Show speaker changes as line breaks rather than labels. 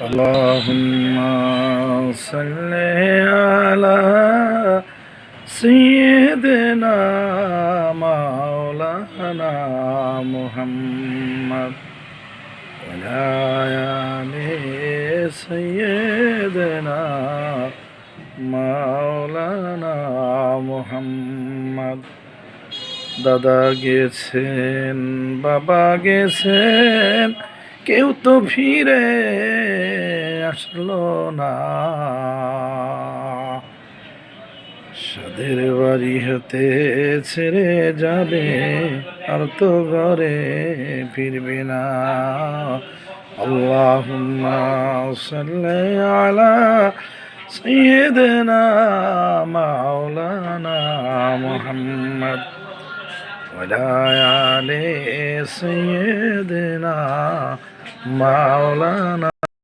اللهم صل على سيدنا مولانا محمد وعلى آل سيدنا মাওলানা মুহাম্মদ। দাদা গেছেন, বাবা গেছেন, কেউ তো ফিরে আসলো না। সাদের বাড়ি হতে ছেড়ে যাবে, আর তো ঘরে ফিরবে না। আল্লাহুম্মা সাল্লি আলা সাইয়্যিদিনা মাওলানা মুহাম্মদ ওয়ালা আলি সাইয়্যিদিনা মাওলানা।